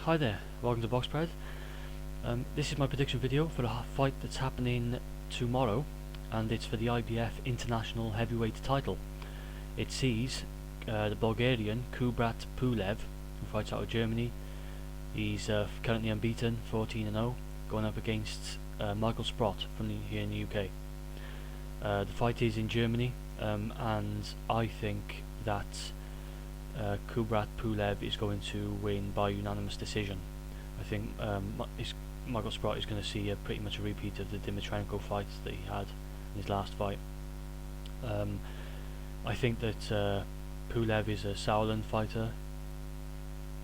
Hi there, welcome to Box Spread. This is my prediction video for a fight that's happening tomorrow, and it's for the IBF International Heavyweight title. It sees the Bulgarian Kubrat Pulev, who fights out of Germany. He's currently unbeaten, 14-0, going up against Michael Sprott from here in the UK. The fight is in Germany, and I think that Kubrat Pulev is going to win by unanimous decision. I think Michael Sprott is going to see pretty much a repeat of the Dimitrenko fight that he had in his last fight. I think that Pulev is a Sauerland fighter,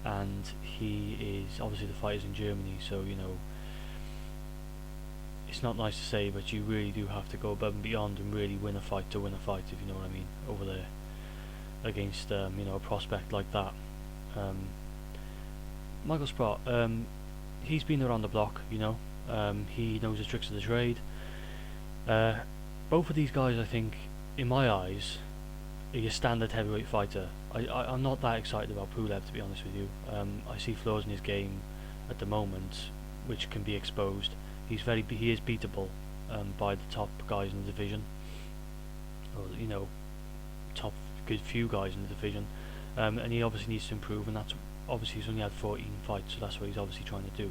and he is obviously, the fight is in Germany, so you know it's not nice to say, but you really do have to go above and beyond and really win a fight to win a fight, if you know what I mean, over there against a prospect like that. Michael Sprott, he's been around the block, he knows the tricks of the trade. Both of these guys, I think, in my eyes, are your standard heavyweight fighter. I'm not that excited about Pulev, to be honest with you. I see flaws in his game at the moment, which can be exposed. He is beatable by the top guys in the division, or top good few guys in the division, and he obviously needs to improve, and that's obviously he's only had 14 fights, so that's what he's obviously trying to do.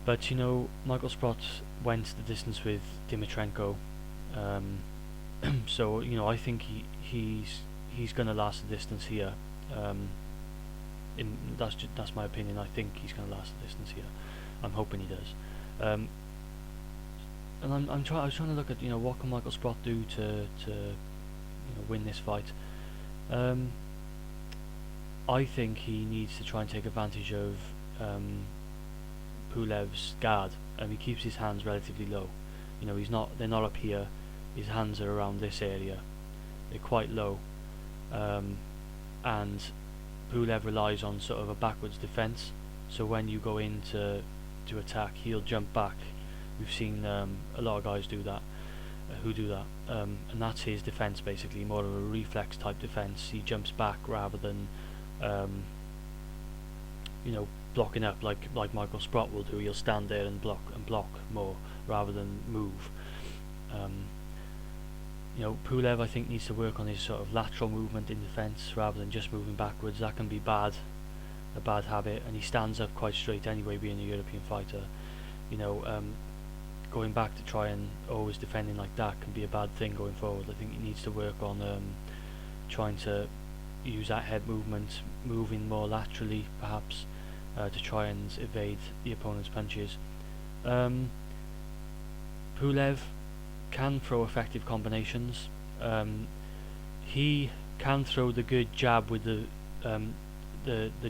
But Michael Sprott went the distance with Dimitrenko, so I think he's going to last the distance here. That's my opinion. I think he's going to last the distance here. I'm hoping he does. And I was trying to look at what can Michael Sprott do to win this fight. I think he needs to try and take advantage of Pulev's guard. He keeps his hands relatively low. They're not up here. His hands are around this area. They're quite low, and Pulev relies on sort of a backwards defense. So when you go in to attack, he'll jump back. We've seen a lot of guys do that. And that's his defense, basically, more of a reflex type defense. He jumps back rather than blocking up like Michael Sprott will do. He'll stand there and block more rather than move. Pulev, I think, needs to work on his sort of lateral movement in defense rather than just moving backwards. That can be a bad habit, and he stands up quite straight anyway, being a European fighter. Going back to try and always defending like that can be a bad thing going forward. I think he needs to work on trying to use that head movement, moving more laterally perhaps, to try and evade the opponent's punches. Pulev can throw effective combinations. He can throw the good jab with the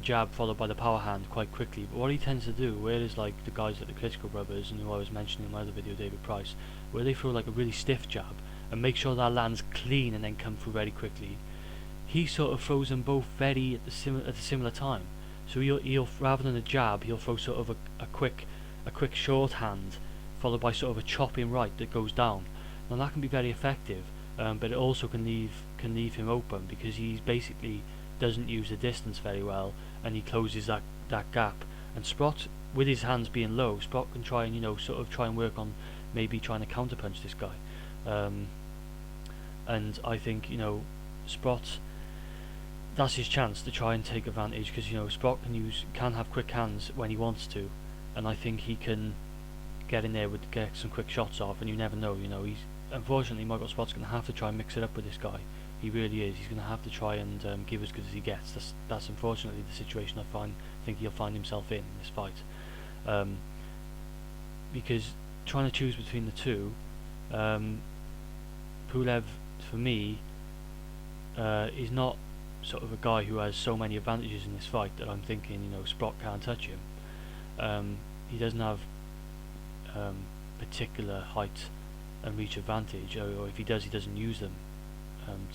jab followed by the power hand quite quickly, but what he tends to do, whereas like the guys like the Critical Brothers, and who I was mentioning in my other video, David Price, where they throw like a really stiff jab and make sure that lands clean and then come through very quickly, he sort of throws them both very at a similar time. So he'll rather than a jab, he'll throw sort of a quick short hand followed by sort of a chopping right that goes down. Now that can be very effective, but it also can leave him open, because he basically doesn't use the distance very well, and he closes that gap. And Sprott, with his hands being low, Sprott can try and try and work on maybe trying to counterpunch this guy. And I think Sprott, that's his chance to try and take advantage, because Sprott can have quick hands when he wants to, and I think he can get in there get some quick shots off, and you never know. Unfortunately, Michael Sprott's going to have to try and mix it up with this guy. He really is. He's going to have to try and give as good as he gets. That's unfortunately the situation I think he'll find himself in this fight. Because trying to choose between the two, Pulev, for me, is not sort of a guy who has so many advantages in this fight that I'm thinking Sprott can't touch him. He doesn't have particular height and reach advantage, or if he does, he doesn't use them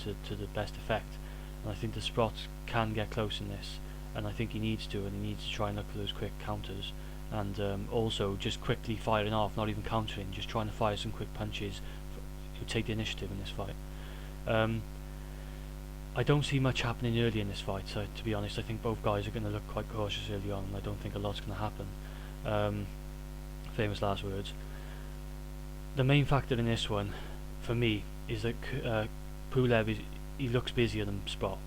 to the best effect. And I think the Sprott can get close in this, and I think he needs to try and look for those quick counters, and also just quickly firing off, not even countering, just trying to fire some quick punches to take the initiative in this fight. I don't see much happening early in this fight, so to be honest I think both guys are going to look quite cautious early on, and I don't think a lot's going to happen. Famous last words. The main factor in this one, for me, is that Pulev he looks busier than Sprott.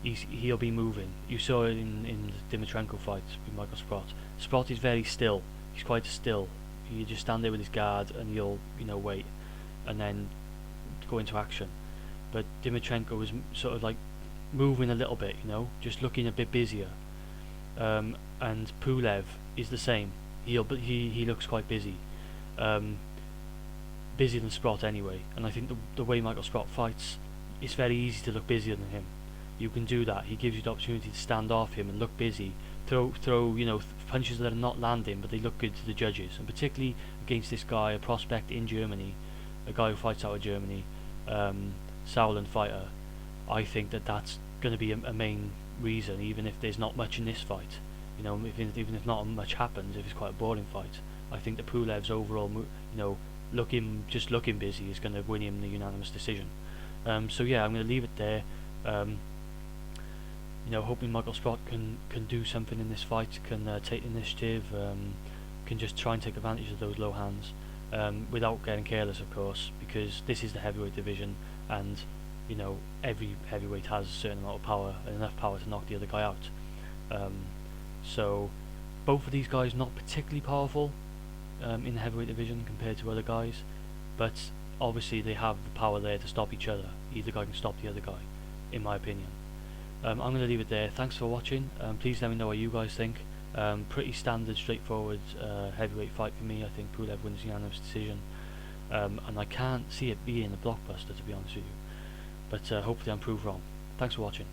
He'll be moving. You saw it in the Dimitrenko fight with Michael Sprott. Sprott is very still. He's quite still. You just stand there with his guard and you'll wait, and then go into action. But Dimitrenko was sort of like moving a little bit, just looking a bit busier. And Pulev is the same. He looks quite busy. Busier than Sprott anyway. And I think the way Michael Sprott fights, it's very easy to look busier than him. You can do that. He gives you the opportunity to stand off him and look busy. Throw punches that are not landing, but they look good to the judges. And particularly against this guy, a prospect in Germany, a guy who fights out of Germany, Sauerland fighter. I think that's going to be a main reason, even if there's not much in this fight. Even if not much happens, if it's quite a boring fight, I think that Pulev's overall, looking busy is going to win him the unanimous decision. So yeah, I'm going to leave it there. Hoping Michael Sprott can do something in this fight, can take initiative, can just try and take advantage of those low hands, without getting careless, of course, because this is the heavyweight division, and every heavyweight has a certain amount of power, and enough power to knock the other guy out. So both of these guys not particularly powerful in the heavyweight division compared to other guys, but obviously they have the power there to stop each other. Either guy can stop the other guy, in my opinion. I'm going to leave it there. Thanks for watching. Please let me know what you guys think. Pretty standard, straightforward heavyweight fight for me. I think Pulev wins unanimous decision, and I can't see it being a blockbuster, to be honest with you. But hopefully I'm proved wrong. Thanks for watching.